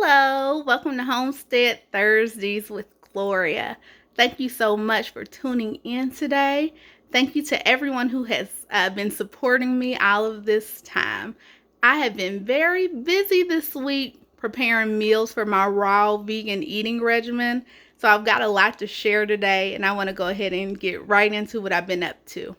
Hello, welcome to Homestead Thursdays with Gloria. Thank you so much for tuning in today. Thank you to everyone who has been supporting me all of this time. I have been very busy this week preparing meals for my raw vegan eating regimen, so I've got a lot to share today, and I want to go ahead and get right into what I've been up to.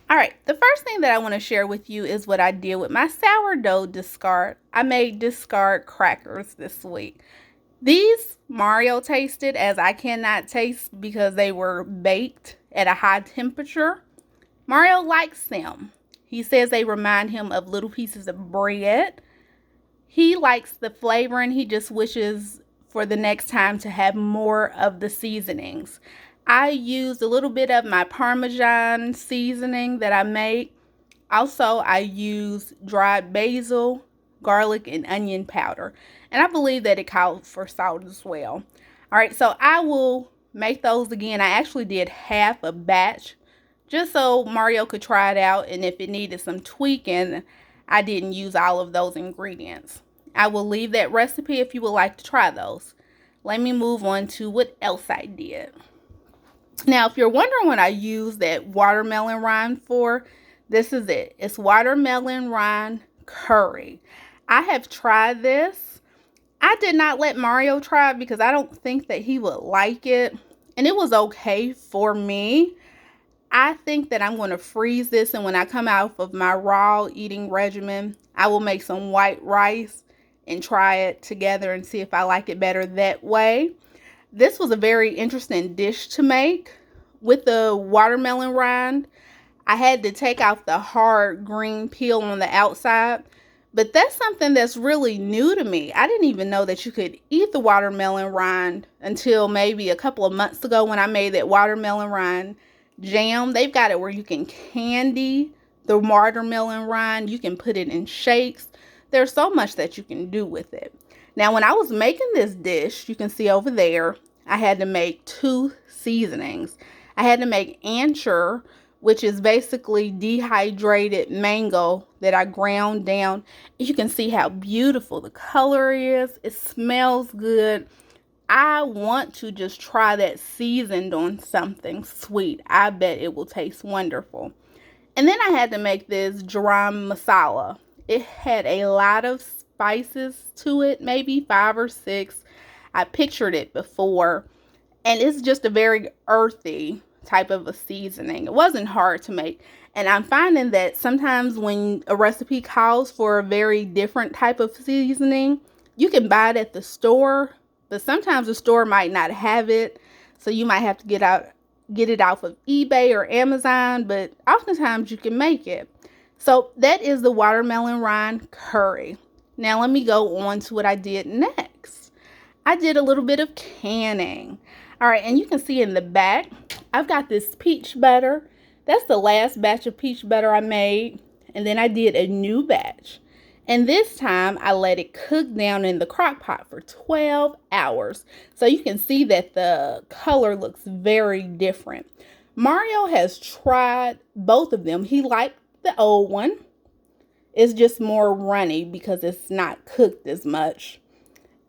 Alright, the first thing that I want to share with you is what I did with my sourdough discard. I made discard crackers this week. These Mario tasted as I cannot taste because they were baked at a high temperature. Mario likes them. He says they remind him of little pieces of bread. He likes the flavor and he just wishes for the next time to have more of the seasonings. I used a little bit of my Parmesan seasoning that I made. Also, I used dried basil, garlic, and onion powder. And I believe that it called for salt as well. Alright, so I will make those again. I actually did half a batch just so Mario could try it out. And if it needed some tweaking, I didn't use all of those ingredients. I will leave that recipe if you would like to try those. Let me move on to what else I did. Now, if you're wondering what I use that watermelon rind for, this is it. It's watermelon rind curry. I have tried this. I did not let Mario try it because I don't think that he would like it. And it was okay for me. I think that I'm going to freeze this, and when I come out of my raw eating regimen, I will make some white rice and try it together and see if I like it better that way. This was a very interesting dish to make. With the watermelon rind, I had to take out the hard green peel on the outside. But that's something that's really new to me. I didn't even know that you could eat the watermelon rind until maybe a couple of months ago when I made that watermelon rind jam. They've got it where you can candy the watermelon rind. You can put it in shakes. There's so much that you can do with it. Now, when I was making this dish, you can see over there, I had to make 2 seasonings. I had to make anchor, which is basically dehydrated mango that I ground down. You can see how beautiful the color is. It smells good. I want to just try that seasoned on something sweet. I bet it will taste wonderful. And then I had to make this garam masala. It had a lot of spices to it, maybe 5 or 6. I pictured it before, and it's just a very earthy type of a seasoning. It wasn't hard to make, and I'm finding that sometimes when a recipe calls for a very different type of seasoning, you can buy it at the store, but sometimes the store might not have it, so you might have to get it off of eBay or Amazon, but oftentimes you can make it. So that is the watermelon rind curry. Now let me go on to what I did next. I did a little bit of canning. All right, and you can see in the back, I've got this peach butter. That's the last batch of peach butter I made. And then I did a new batch. And this time, I let it cook down in the crock pot for 12 hours. So you can see that the color looks very different. Mario has tried both of them. He liked the old one. It's just more runny because it's not cooked as much.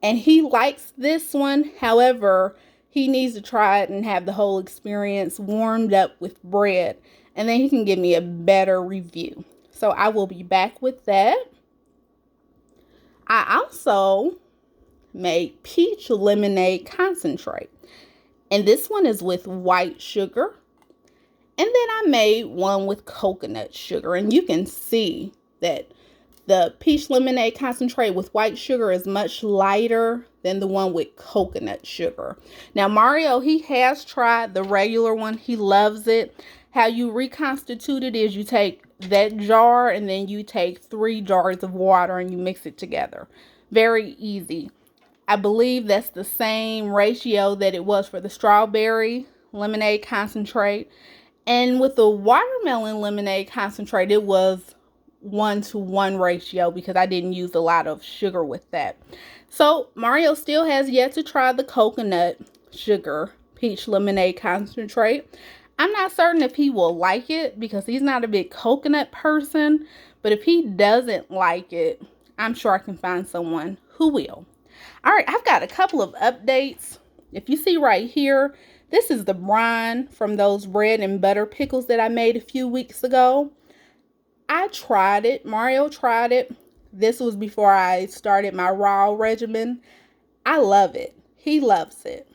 And he likes this one. However, he needs to try it and have the whole experience warmed up with bread. And then he can give me a better review. So I will be back with that. I also made peach lemonade concentrate. And this one is with white sugar. And then I made one with coconut sugar. And you can see that the peach lemonade concentrate with white sugar is much lighter than the one with coconut sugar. Now, Mario, he has tried the regular one. He loves it. How you reconstitute it is you take that jar and then you take 3 jars of water and you mix it together. Very easy. I believe that's the same ratio that it was for the strawberry lemonade concentrate. And with the watermelon lemonade concentrate, it was 1-to-1 ratio because I didn't use a lot of sugar with that. So Mario still has yet to try the coconut sugar peach lemonade concentrate. I'm not certain if he will like it because he's not a big coconut person, but if he doesn't like it, I'm sure I can find someone who will. All right, I've got a couple of updates. If you see right here, this is the brine from those bread and butter pickles that I made a few weeks ago. I tried it. Mario tried it. This was before I started my raw regimen. I love it. He loves it.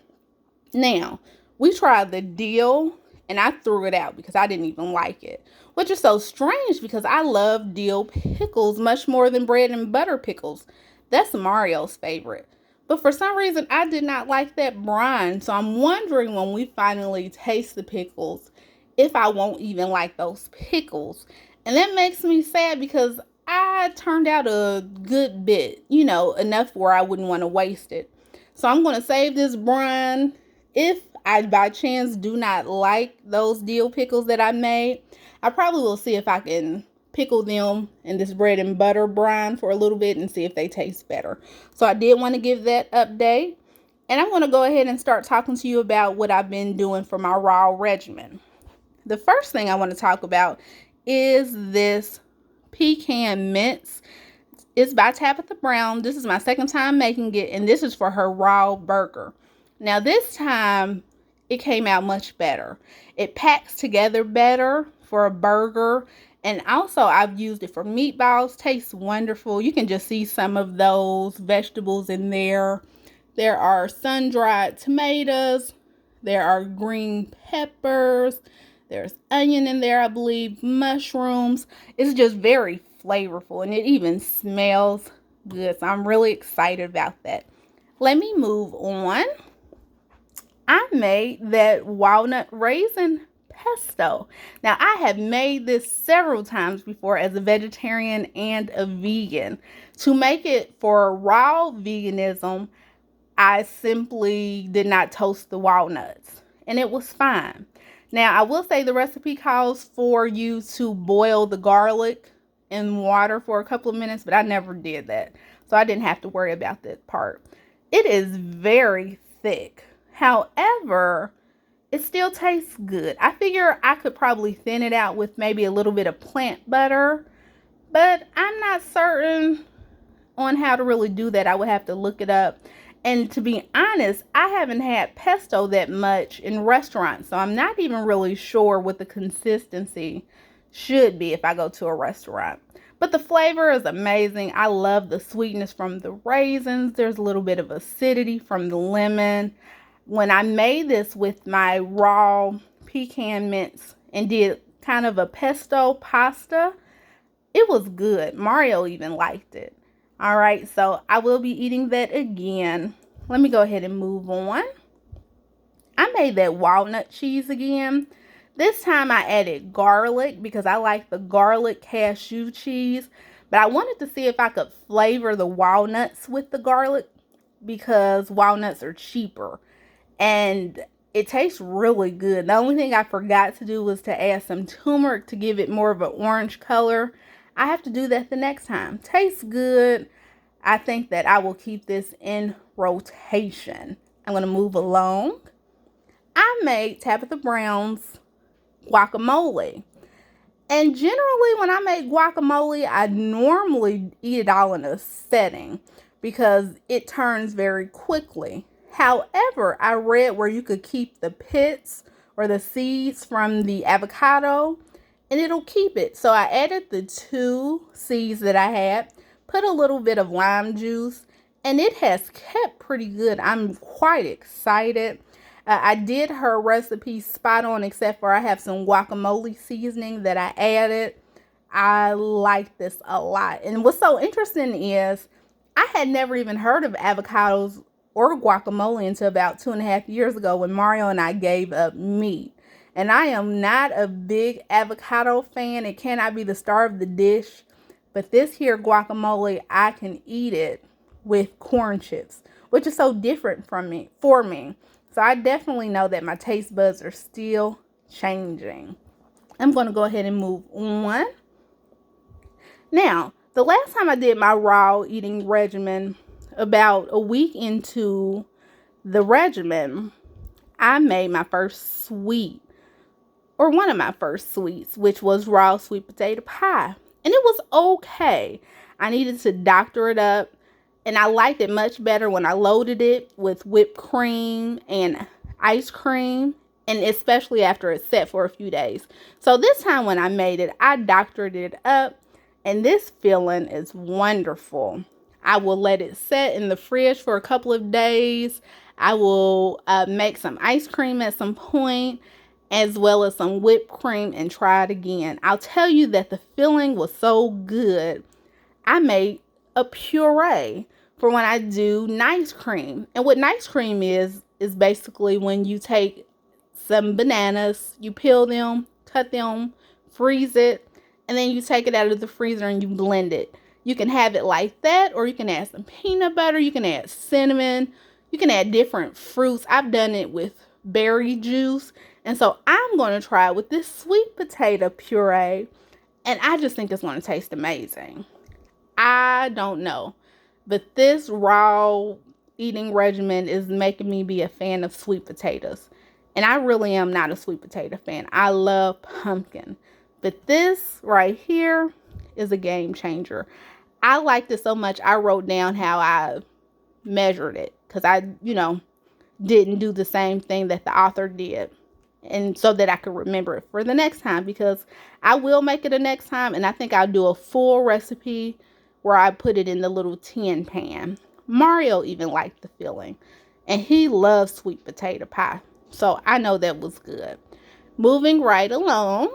Now, we tried the dill and I threw it out because I didn't even like it. Which is so strange because I love dill pickles much more than bread and butter pickles. That's Mario's favorite. But for some reason, I did not like that brine. So I'm wondering when we finally taste the pickles if I won't even like those pickles. And that makes me sad because I turned out a good bit, enough where I wouldn't want to waste it. So I'm going to save this brine. If I by chance do not like those dill pickles that I made, I probably will see if I can pickle them in this bread and butter brine for a little bit and see if they taste better. So I did want to give that update. And I'm going to go ahead and start talking to you about what I've been doing for my raw regimen. The first thing I want to talk about is this Pecan Mince. It's by Tabitha Brown. This is my second time making it, and this is for her raw burger. Now this time it came out much better. It packs together better for a burger, and also I've used it for meatballs. Tastes wonderful. You can just see some of those vegetables in there. There are sun-dried tomatoes. There are green peppers. There's onion in there, I believe, mushrooms. It's just very flavorful, and it even smells good. So I'm really excited about that. Let me move on. I made that walnut raisin pesto. Now, I have made this several times before as a vegetarian and a vegan. To make it for raw veganism, I simply did not toast the walnuts, and it was fine. Now, I will say the recipe calls for you to boil the garlic in water for a couple of minutes, but I never did that. So I didn't have to worry about that part. It is very thick. However, it still tastes good. I figure I could probably thin it out with maybe a little bit of plant butter, but I'm not certain on how to really do that. I would have to look it up. And to be honest, I haven't had pesto that much in restaurants, so I'm not even really sure what the consistency should be if I go to a restaurant. But the flavor is amazing. I love the sweetness from the raisins. There's a little bit of acidity from the lemon. When I made this with my raw pecan mince and did kind of a pesto pasta, it was good. Mario even liked it. All right, so I will be eating that again. Let me go ahead and move on. I made that walnut cheese again. This time I added garlic because I like the garlic cashew cheese. But I wanted to see if I could flavor the walnuts with the garlic because walnuts are cheaper. And it tastes really good. The only thing I forgot to do was to add some turmeric to give it more of an orange color. I have to do that the next time. Tastes good. I think that I will keep this in rotation. I'm going to move along. I made Tabitha Brown's guacamole. And generally when I make guacamole, I normally eat it all in a setting because it turns very quickly. However, I read where you could keep the pits or the seeds from the avocado and it'll keep it. So I added the 2 seeds that I had, put a little bit of lime juice, and it has kept pretty good. I'm quite excited. I did her recipe spot on, except for I have some guacamole seasoning that I added. I like this a lot. And what's so interesting is I had never even heard of avocados or guacamole until about 2.5 years ago when Mario and I gave up meat. And I am not a big avocado fan. It cannot be the star of the dish. But this here guacamole, I can eat it with corn chips, which is so different for me. So I definitely know that my taste buds are still changing. I'm going to go ahead and move on. Now, the last time I did my raw eating regimen, about a week into the regimen, I made my first sweet, or one of my first sweets, which was raw sweet potato pie. And it was okay. I needed to doctor it up. And I liked it much better when I loaded it with whipped cream and ice cream. And especially after it's set for a few days. So this time when I made it, I doctored it up. And this filling is wonderful. I will let it set in the fridge for a couple of days. I will make some ice cream at some point, as well as some whipped cream, and try it again. I'll tell you that the filling was so good. I made a puree for when I do nice cream. And what nice cream is basically when you take some bananas, you peel them, cut them, freeze it, and then you take it out of the freezer and you blend it. You can have it like that, or you can add some peanut butter, you can add cinnamon, you can add different fruits. I've done it with berry juice, and so I'm going to try it with this sweet potato puree, and I just think it's going to taste amazing. I don't know, but this raw eating regimen is making me be a fan of sweet potatoes. And I really am not a sweet potato fan. I love pumpkin. But this right here is a game changer. I liked it so much, I wrote down how I measured it. Because I, didn't do the same thing that the author did. And so that I could remember it for the next time. Because I will make it the next time. And I think I'll do a full recipe where I put it in the little tin pan. Mario even liked the filling. And he loves sweet potato pie. So I know that was good. Moving right along,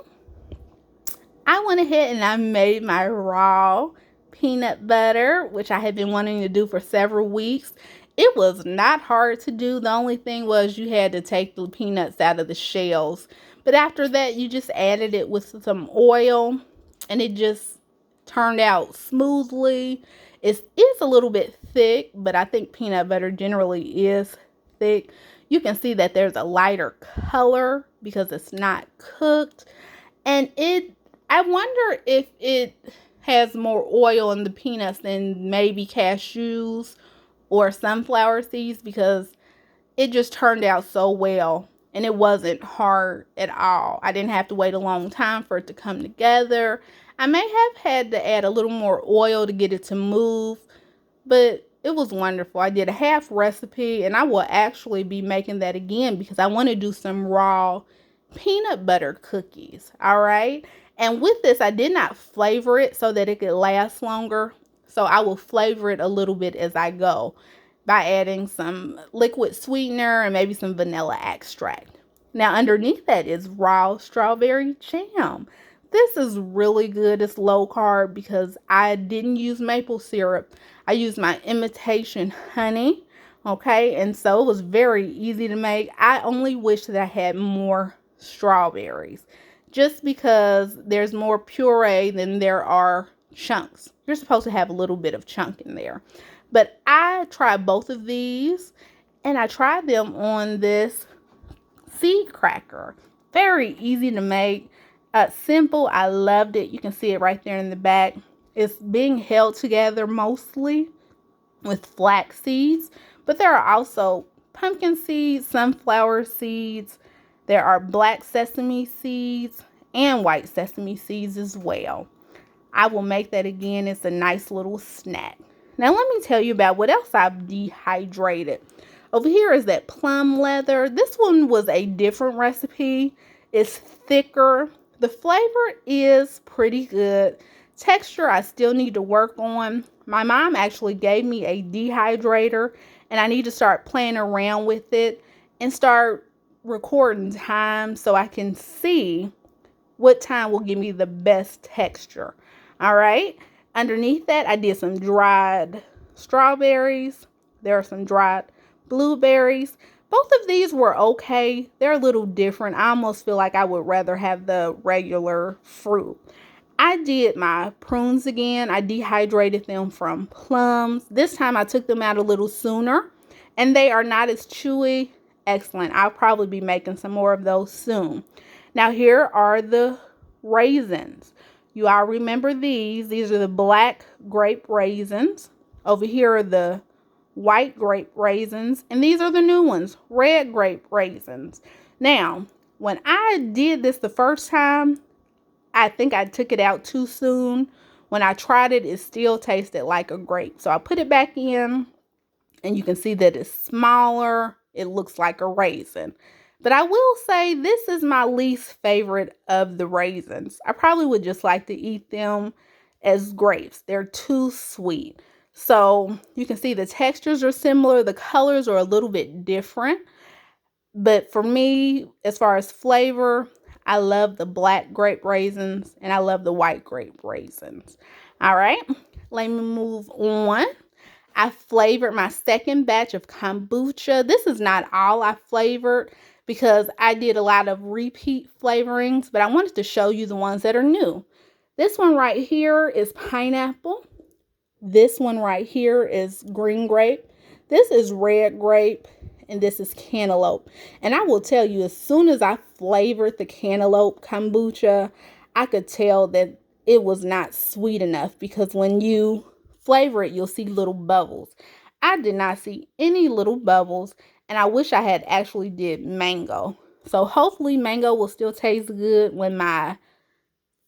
I went ahead and I made my raw peanut butter, which I had been wanting to do for several weeks. It was not hard to do. The only thing was you had to take the peanuts out of the shells. But after that, you just added it with some oil and it just turned out smoothly. It is a little bit thick, but I think peanut butter generally is thick. You can see that there's a lighter color because it's not cooked. And I wonder if it has more oil in the peanuts than maybe cashews or sunflower seeds, because it just turned out so well. And it wasn't hard at all. I didn't have to wait a long time for it to come together. I may have had to add a little more oil to get it to move, but it was wonderful. I did a half recipe, and I will actually be making that again because I want to do some raw peanut butter cookies. All right. And with this, I did not flavor it so that it could last longer. So I will flavor it a little bit as I go by adding some liquid sweetener and maybe some vanilla extract. Now, underneath that is raw strawberry jam. This is really good. It's low carb because I didn't use maple syrup. I used my imitation honey. Okay, and so it was very easy to make. I only wish that I had more strawberries, just because there's more puree than there are chunks. You're supposed to have a little bit of chunk in there. But I tried both of these, and I tried them on this seed cracker. Very easy to make. Simple. I loved it. You can see it right there in the back. It's being held together mostly with flax seeds, but there are also pumpkin seeds, sunflower seeds. There are black sesame seeds and white sesame seeds as well. I will make that again. It's a nice little snack. Now let me tell you about what else I've dehydrated. Over here is that plum leather. This one was a different recipe. It's thicker. The flavor is pretty good. Texture, I still need to work on. My mom actually gave me a dehydrator, and I need to start playing around with it and start recording time so I can see what time will give me the best texture. All right. Underneath that, I did some dried strawberries. There are some dried blueberries. Both of these were okay. They're a little different. I almost feel like I would rather have the regular fruit. I did my prunes again. I dehydrated them from plums. This time I took them out a little sooner, and they are not as chewy. Excellent. I'll probably be making some more of those soon. Now here are the raisins. You all remember these. These are the black grape raisins. Over here are the white grape raisins, and these are the new ones, red grape raisins. Now, when I did this the first time, I think I took it out too soon when I tried it, it still tasted like a grape. So I put it back in, and you can see that it's smaller. It looks like a raisin. But I will say this is my least favorite of the raisins. I probably would just like to eat them as grapes. They're too sweet. So you can see the textures are similar. The colors are a little bit different. But for me, as far as flavor, I love the black grape raisins and I love the white grape raisins. All right, let me move on. I flavored my second batch of kombucha. This is not all I flavored because I did a lot of repeat flavorings, but I wanted to show you the ones that are new. This one right here is pineapple. This one right here is green grape. This is red grape. And this is cantaloupe. And I will tell you, as soon as I flavored the cantaloupe kombucha, I could tell that it was not sweet enough, because when you flavor it, you'll see little bubbles. I did not see any little bubbles, and I wish I had actually did mango. So hopefully mango will still taste good when my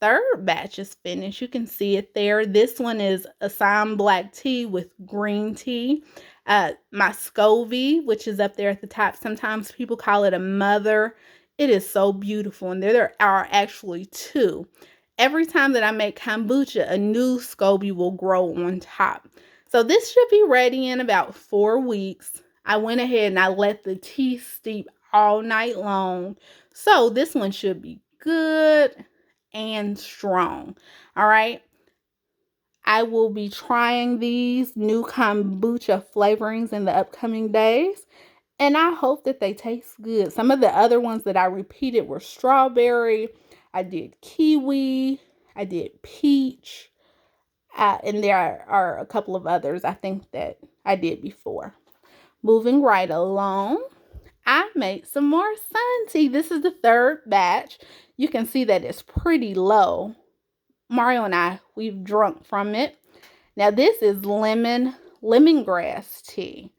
third batch is finished. You can see it there. This one is Assam black tea with green tea. My SCOBY, which is up there at the top. Sometimes people call it a mother. It is so beautiful, and there are actually two. Every time that I make kombucha, a new SCOBY will grow on top. So this should be ready in about 4 weeks. I went ahead and I let the tea steep all night long. So this one should be good and strong. All right. I will be trying these new kombucha flavorings in the upcoming days, and I hope that they taste good. Some of the other ones that I repeated were strawberry. I did kiwi. I did peach. And there are a couple of others I think that I did before. Moving right along, I made some more sun tea. This is the third batch. You can see that it's pretty low. Mario and I, we've drunk from it. Now this is lemongrass tea.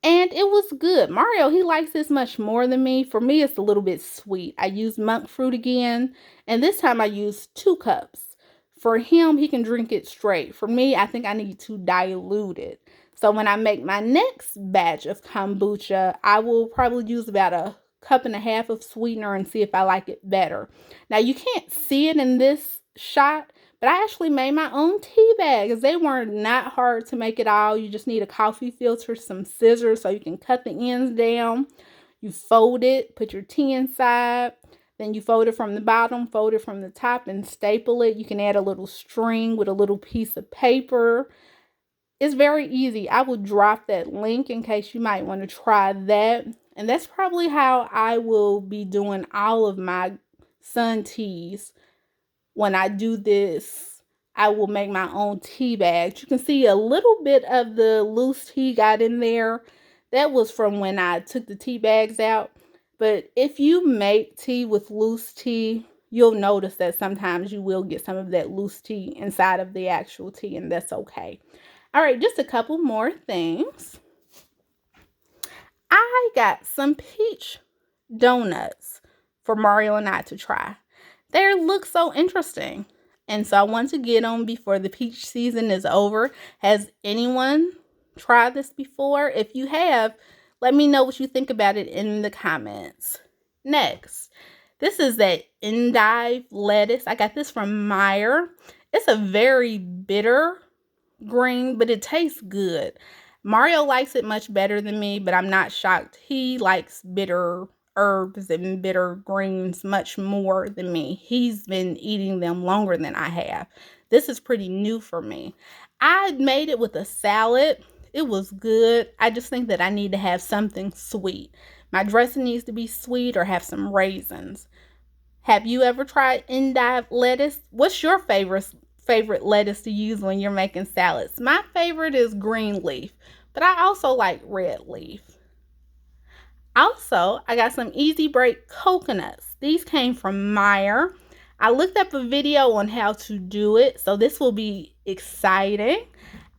And it was good. Mario, he likes this much more than me. For me, it's a little bit sweet. I used monk fruit again. And this time I used 2 cups. For him, he can drink it straight. For me, I think I need to dilute it. So when I make my next batch of kombucha, I will probably use about 1.5 cups of sweetener and see if I like it better. Now, you can't see it in this shot, but I actually made my own tea bags. They were not hard to make at all. You just need a coffee filter, some scissors so you can cut the ends down. You fold it, put your tea inside. Then you fold it from the bottom, fold it from the top, and staple it. You can add a little string with a little piece of paper. It's very easy. I will drop that link in case you might want to try that. And that's probably how I will be doing all of my sun teas. When I do this, I will make my own tea bags. You can see a little bit of the loose tea got in there. That was from when I took the tea bags out. But if you make tea with loose tea, you'll notice that sometimes you will get some of that loose tea inside of the actual tea, and that's okay. All right, just a couple more things. I got some peach donuts for Mario and I to try. They look so interesting. And so I want to get them before the peach season is over. Has anyone tried this before? If you have, let me know what you think about it in the comments. Next, this is that endive lettuce. I got this from Meijer. It's a very bitter green, but it tastes good. Mario likes it much better than me, but I'm not shocked. He likes bitter herbs and bitter greens much more than me. He's been eating them longer than I have. This is pretty new for me. I made it with a salad. It was good. I just think that I need to have something sweet. My dressing needs to be sweet or have some raisins. Have you ever tried endive lettuce? What's your favorite lettuce to use when you're making salads? My favorite is green leaf, but I also like red leaf. Also, I got some Easy Break coconuts. These came from Meijer. I looked up a video on how to do it, so this will be exciting.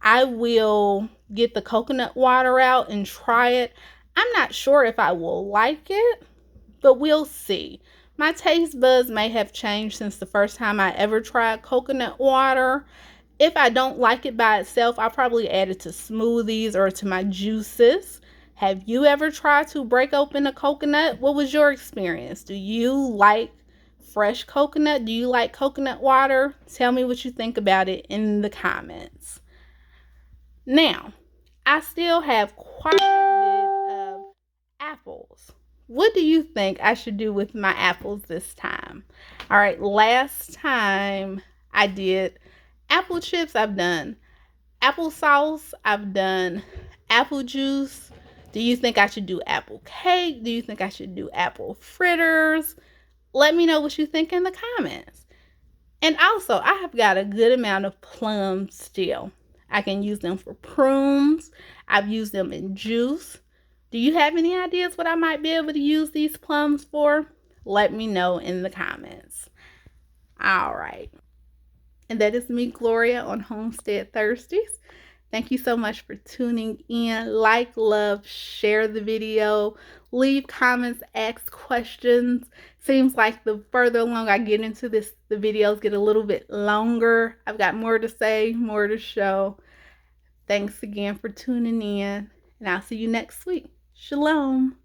I will get the coconut water out and try it. I'm not sure if I will like it, but we'll see. My taste buds may have changed since the first time I ever tried coconut water. If I don't like it by itself, I'll probably add it to smoothies or to my juices. Have you ever tried to break open a coconut? What was your experience? Do you like fresh coconut? Do you like coconut water? Tell me what you think about it in the comments. Now, I still have quite a bit of apples. What do you think I should do with my apples this time? All right, last time I did apple chips, I've done applesauce, I've done apple juice. Do you think I should do apple cake? Do you think I should do apple fritters? Let me know what you think in the comments. And also, I have got a good amount of plums still. I can use them for prunes. I've used them in juice. Do you have any ideas what I might be able to use these plums for? Let me know in the comments. All right. And that is me, Gloria, on Homestead Thursdays. Thank you so much for tuning in. Like, love, share the video, leave comments, ask questions. Seems like the further along I get into this, the videos get a little bit longer. I've got more to say, more to show. Thanks again for tuning in, and I'll see you next week. Shalom.